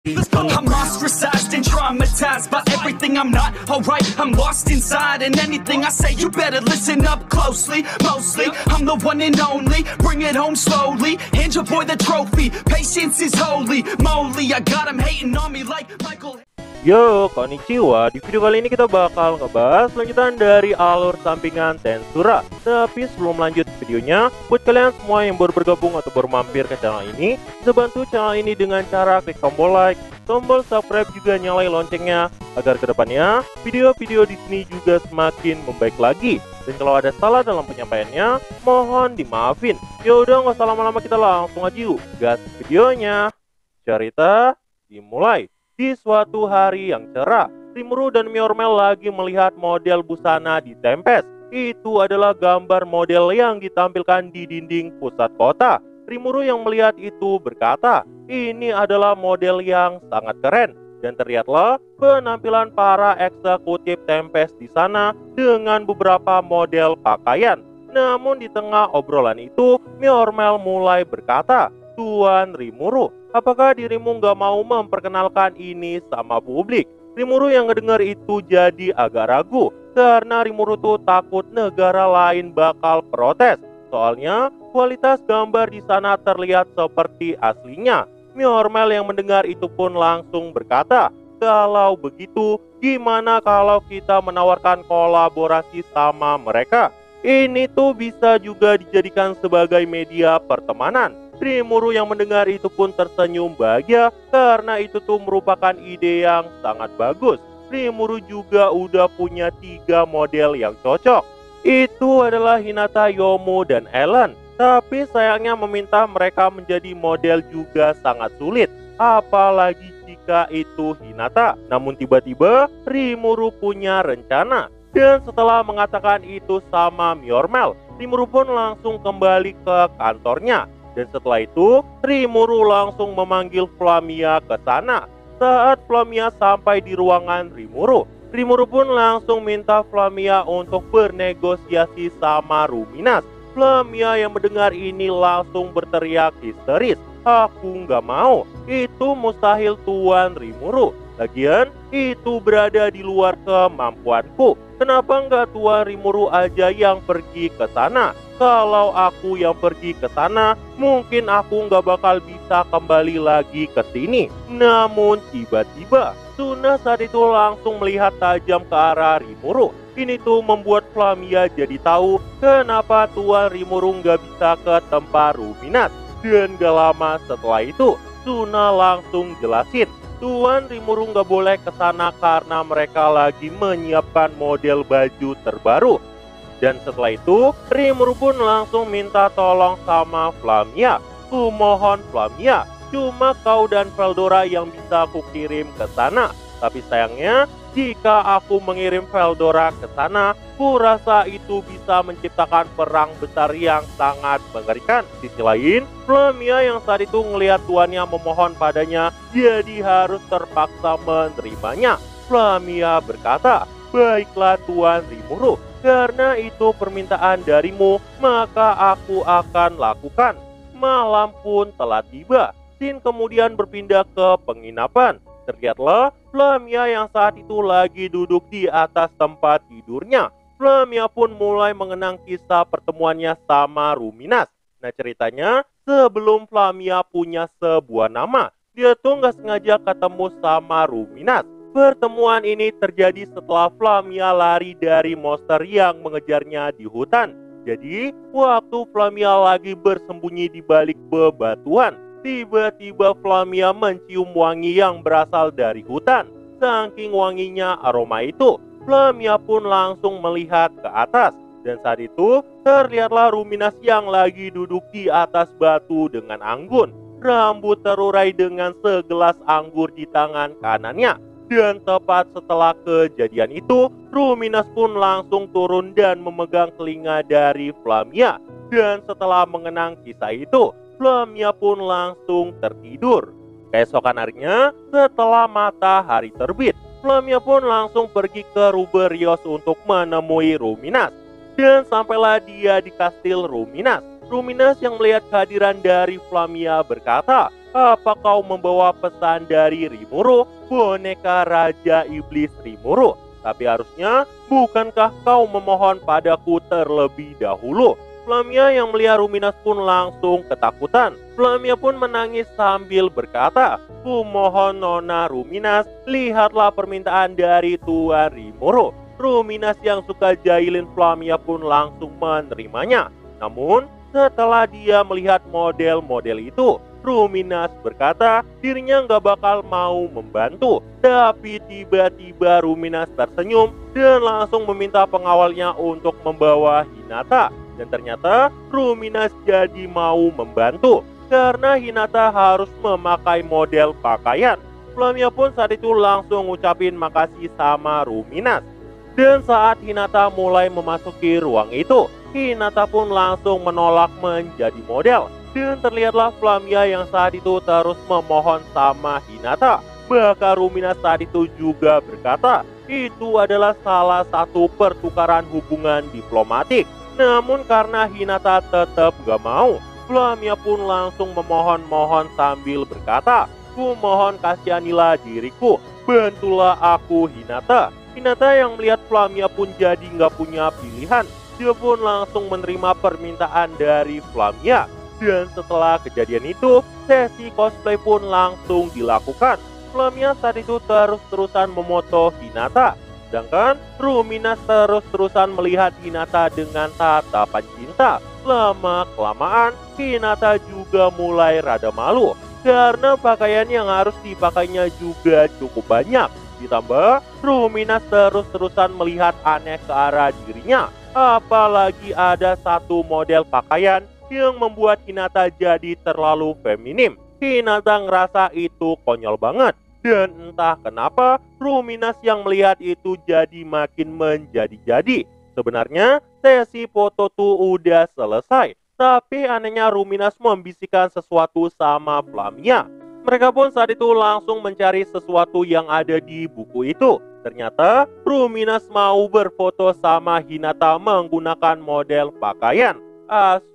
I'm ostracized and traumatized by everything I'm not alright. I'm lost inside, and anything I say you better listen up closely. Mostly, I'm the one and only. Bring it home slowly. Hand your boy the trophy. Patience is holy moly. I got him hating on me like Michael. Yo, konnichiwa. Di video kali ini kita bakal ngebahas lanjutan dari alur sampingan Tensura. Tapi sebelum lanjut videonya, buat kalian semua yang baru bergabung atau baru mampir ke channel ini, bisa bantu channel ini dengan cara klik tombol like, tombol subscribe, juga nyalain loncengnya agar kedepannya video-video di sini juga semakin membaik lagi. Dan kalau ada salah dalam penyampaiannya, mohon dimaafin. Yaudah, nggak usah lama-lama, kita langsung aja yuk gas videonya. Cerita dimulai. Di suatu hari yang cerah, Rimuru dan Myormel lagi melihat model busana di Tempest. Itu adalah gambar model yang ditampilkan di dinding pusat kota. Rimuru yang melihat itu berkata, ini adalah model yang sangat keren. Dan terlihatlah penampilan para eksekutif Tempest di sana dengan beberapa model pakaian. Namun di tengah obrolan itu, Myormel mulai berkata, Tuan Rimuru, apakah dirimu nggak mau memperkenalkan ini sama publik? Rimuru yang ngedengar itu jadi agak ragu, karena Rimuru tuh takut negara lain bakal protes. Soalnya kualitas gambar di sana terlihat seperti aslinya. Myormel yang mendengar itu pun langsung berkata, kalau begitu gimana kalau kita menawarkan kolaborasi sama mereka? Ini tuh bisa juga dijadikan sebagai media pertemanan. Rimuru yang mendengar itu pun tersenyum bahagia karena itu tuh merupakan ide yang sangat bagus. Rimuru juga udah punya 3 model yang cocok. Itu adalah Hinata, Yomu, dan Ellen. Tapi sayangnya meminta mereka menjadi model juga sangat sulit, apalagi jika itu Hinata. Namun tiba-tiba Rimuru punya rencana. Dan setelah mengatakan itu sama Myormel, Rimuru pun langsung kembali ke kantornya. Dan setelah itu, Rimuru langsung memanggil Flamia ke sana. Saat Flamia sampai di ruangan Rimuru, Rimuru pun langsung minta Flamia untuk bernegosiasi sama Ruminas. Flamia yang mendengar ini langsung berteriak histeris, aku nggak mau, itu mustahil Tuan Rimuru. Lagian, itu berada di luar kemampuanku. Kenapa nggak Tuan Rimuru aja yang pergi ke sana? Kalau aku yang pergi ke sana, mungkin aku nggak bakal bisa kembali lagi ke sini. Namun tiba-tiba, Suna saat itu langsung melihat tajam ke arah Rimuru. Ini tuh membuat Flamia jadi tahu kenapa Tuan Rimuru nggak bisa ke tempat Ruminat. Dan gak lama setelah itu, Suna langsung jelasin, Tuan Rimuru nggak boleh ke sana karena mereka lagi menyiapkan model baju terbaru. Dan setelah itu, Rimuru pun langsung minta tolong sama Flamia. Kumohon Flamia, cuma kau dan Veldora yang bisa aku kirim ke sana. Tapi sayangnya, jika aku mengirim Veldora ke sana, kurasa itu bisa menciptakan perang besar yang sangat mengerikan. Di sisi lain, Flamia yang saat itu ngelihat tuannya memohon padanya, jadi harus terpaksa menerimanya. Flamia berkata, baiklah Tuan Rimuru, karena itu permintaan darimu, maka aku akan lakukan. Malam pun telah tiba. Sin kemudian berpindah ke penginapan. Terlihatlah Flamia yang saat itu lagi duduk di atas tempat tidurnya. Flamia pun mulai mengenang kisah pertemuannya sama Ruminas. Nah ceritanya, sebelum Flamia punya sebuah nama, dia tuh nggak sengaja ketemu sama Ruminas. Pertemuan ini terjadi setelah Flamia lari dari monster yang mengejarnya di hutan. Jadi, waktu Flamia lagi bersembunyi di balik bebatuan, tiba-tiba Flamia mencium wangi yang berasal dari hutan. Saking wanginya aroma itu, Flamia pun langsung melihat ke atas. Dan saat itu, terlihatlah Ruminas yang lagi duduk di atas batu dengan anggun. Rambut terurai dengan segelas anggur di tangan kanannya. Dan tepat setelah kejadian itu, Ruminas pun langsung turun dan memegang telinga dari Flamia. Dan setelah mengenang kisah itu, Flamia pun langsung tertidur. Keesokan harinya, setelah matahari terbit, Flamia pun langsung pergi ke Ruberios untuk menemui Ruminas. Dan sampailah dia di kastil Ruminas. Ruminas yang melihat kehadiran dari Flamia berkata, Apa kau membawa pesan dari Rimuru, boneka Raja Iblis Rimuru? Tapi harusnya, bukankah kau memohon padaku terlebih dahulu? Flamia yang melihat Ruminas pun langsung ketakutan. Flamia pun menangis sambil berkata, "Kumohon Nona Ruminas, lihatlah permintaan dari Tuan Rimuru." Ruminas yang suka jahilin Flamia pun langsung menerimanya. Namun, setelah dia melihat model-model itu, Ruminas berkata dirinya nggak bakal mau membantu. Tapi tiba-tiba Ruminas tersenyum dan langsung meminta pengawalnya untuk membawa Hinata. Dan ternyata Ruminas jadi mau membantu karena Hinata harus memakai model pakaian. Flamia pun saat itu langsung ngucapin makasih sama Ruminas. Dan saat Hinata mulai memasuki ruang itu, Hinata pun langsung menolak menjadi model. Dan terlihatlah Flamia yang saat itu terus memohon sama Hinata. Bahkan Ruminas saat itu juga berkata, itu adalah salah satu pertukaran hubungan diplomatik. Namun karena Hinata tetap gak mau, Flamia pun langsung memohon-mohon sambil berkata, "Kumohon kasihanilah diriku, bantulah aku Hinata." Hinata yang melihat Flamia pun jadi gak punya pilihan. Dia pun langsung menerima permintaan dari Flamia. Dan setelah kejadian itu, sesi cosplay pun langsung dilakukan. Flamia saat itu terus-terusan memoto Hinata. Sedangkan Ruminas terus-terusan melihat Hinata dengan tatapan cinta. Lama-kelamaan, Hinata juga mulai rada malu. Karena pakaian yang harus dipakainya juga cukup banyak. Ditambah, Ruminas terus-terusan melihat aneh ke arah dirinya. Apalagi ada satu model pakaian yang membuat Hinata jadi terlalu feminim. Hinata ngerasa itu konyol banget. Dan entah kenapa Ruminas yang melihat itu jadi makin menjadi-jadi. Sebenarnya sesi foto tuh udah selesai. Tapi anehnya Ruminas membisikkan sesuatu sama Flamia. Mereka pun saat itu langsung mencari sesuatu yang ada di buku itu. Ternyata Ruminas mau berfoto sama Hinata menggunakan model pakaian.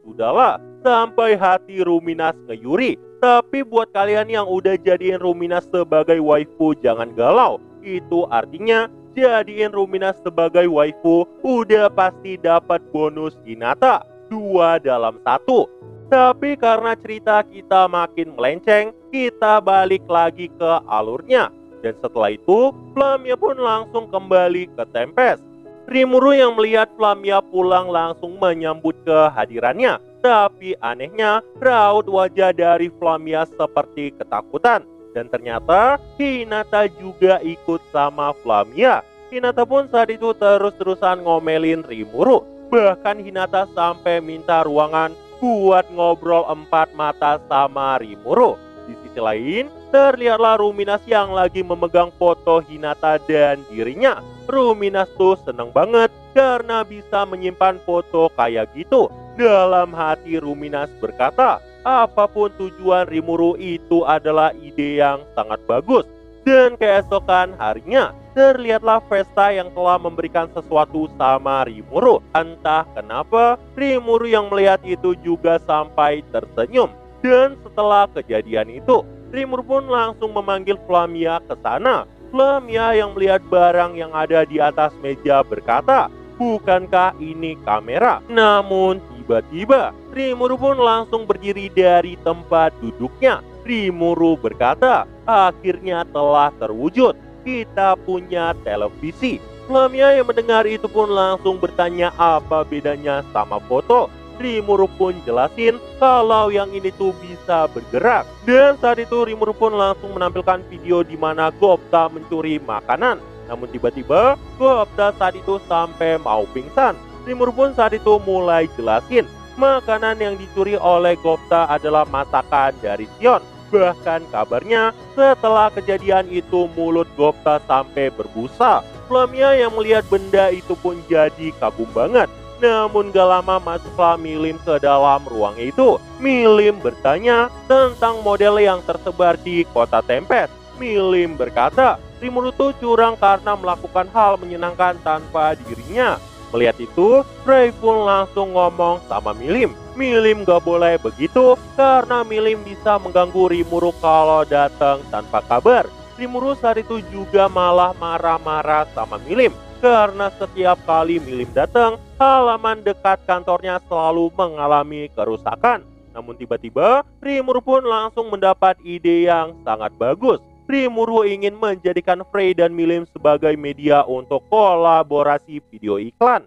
Sudahlah, sampai hati Ruminas ngeyuri. Tapi buat kalian yang udah jadiin Ruminas sebagai waifu, jangan galau. Itu artinya jadiin Ruminas sebagai waifu udah pasti dapat bonus Hinata 2 dalam 1. Tapi karena cerita kita makin melenceng, kita balik lagi ke alurnya. Dan setelah itu, Flamia pun langsung kembali ke Tempest. Rimuru yang melihat Flamia pulang langsung menyambut kehadirannya. Tapi anehnya, raut wajah dari Flamia seperti ketakutan. Dan ternyata Hinata juga ikut sama Flamia. Hinata pun saat itu terus-terusan ngomelin Rimuru. Bahkan Hinata sampai minta ruangan buat ngobrol 4 mata sama Rimuru. Di sisi lain, terlihatlah Ruminas yang lagi memegang foto Hinata dan dirinya. Ruminas tuh seneng banget karena bisa menyimpan foto kayak gitu. Dalam hati Ruminas berkata, apapun tujuan Rimuru itu adalah ide yang sangat bagus. Dan keesokan harinya, terlihatlah Vesta yang telah memberikan sesuatu sama Rimuru. Entah kenapa, Rimuru yang melihat itu juga sampai tersenyum. Dan setelah kejadian itu, Rimuru pun langsung memanggil Flamia ke sana. Flamia yang melihat barang yang ada di atas meja berkata, bukankah ini kamera? Namun tiba-tiba Rimuru pun langsung berdiri dari tempat duduknya. Rimuru berkata, akhirnya telah terwujud. Kita punya televisi. Flamia yang mendengar itu pun langsung bertanya apa bedanya sama foto. Rimuru pun jelasin kalau yang ini tuh bisa bergerak. Dan saat itu Rimuru pun langsung menampilkan video di mana Gopta mencuri makanan. Namun tiba-tiba Gopta saat itu sampai mau pingsan. Rimuru pun saat itu mulai jelasin makanan yang dicuri oleh Gopta adalah masakan dari Sion. Bahkan kabarnya setelah kejadian itu mulut Gopta sampai berbusa. Flamia yang melihat benda itu pun jadi kagum banget. Namun gak lama masuklah Milim ke dalam ruang itu. Milim bertanya tentang model yang tersebar di kota Tempest. Milim berkata, Rimuru tuh curang karena melakukan hal menyenangkan tanpa dirinya. Melihat itu, Frey pun langsung ngomong sama Milim. Milim gak boleh begitu karena Milim bisa mengganggu Rimuru kalau datang tanpa kabar. Rimuru saat itu juga malah marah-marah sama Milim karena setiap kali Milim datang, halaman dekat kantornya selalu mengalami kerusakan. Namun tiba-tiba, Rimuru pun langsung mendapat ide yang sangat bagus. Rimuru ingin menjadikan Frey dan Milim sebagai media untuk kolaborasi video iklan.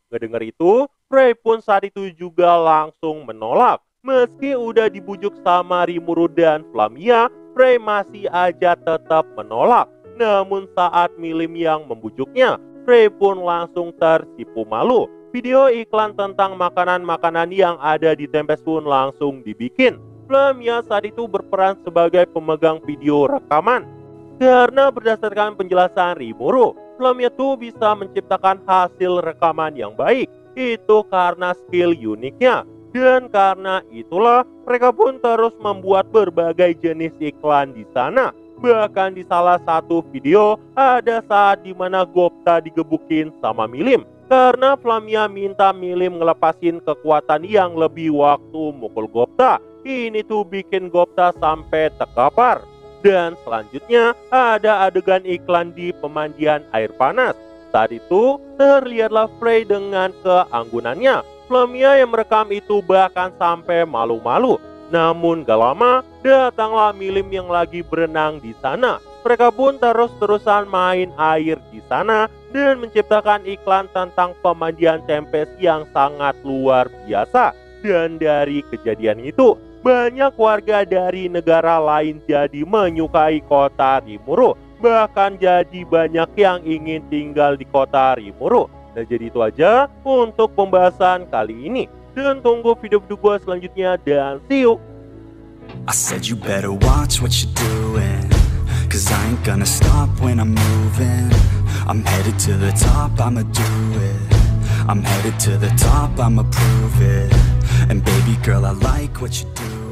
Ngedengar itu, Frey pun saat itu juga langsung menolak. Meski udah dibujuk sama Rimuru dan Flamia, Frey masih aja tetap menolak. Namun saat Milim yang membujuknya, Frey pun langsung tersipu malu. Video iklan tentang makanan-makanan yang ada di Tempest pun langsung dibikin. Flamia saat itu berperan sebagai pemegang video rekaman. Karena berdasarkan penjelasan Rimuru, Flamia tuh bisa menciptakan hasil rekaman yang baik. Itu karena skill uniknya. Dan karena itulah mereka pun terus membuat berbagai jenis iklan di sana. Bahkan di salah satu video ada saat dimana Gupta digebukin sama Milim. Karena Flamia minta Milim ngelepasin kekuatan yang lebih waktu mukul Gupta. Ini tuh bikin Gupta sampai terkapar. Dan selanjutnya ada adegan iklan di pemandian air panas. Saat itu terlihatlah Frey dengan keanggunannya. Flamia yang merekam itu bahkan sampai malu-malu. Namun gak lama datanglah Milim yang lagi berenang di sana. Mereka pun terus-terusan main air di sana dan menciptakan iklan tentang pemandian Tempest yang sangat luar biasa. Dan dari kejadian itu, banyak warga dari negara lain jadi menyukai kota Rimuru. Bahkan jadi banyak yang ingin tinggal di kota Rimuru. Nah jadi itu aja untuk pembahasan kali ini. Dan tunggu video-video gue selanjutnya dan see you. I said you better watch what you're doing, 'cause I ain't gonna stop when I'm moving. I'm headed to the top, I'ma do it. I'm headed to the top, I'ma prove it. And baby girl, I like what you do.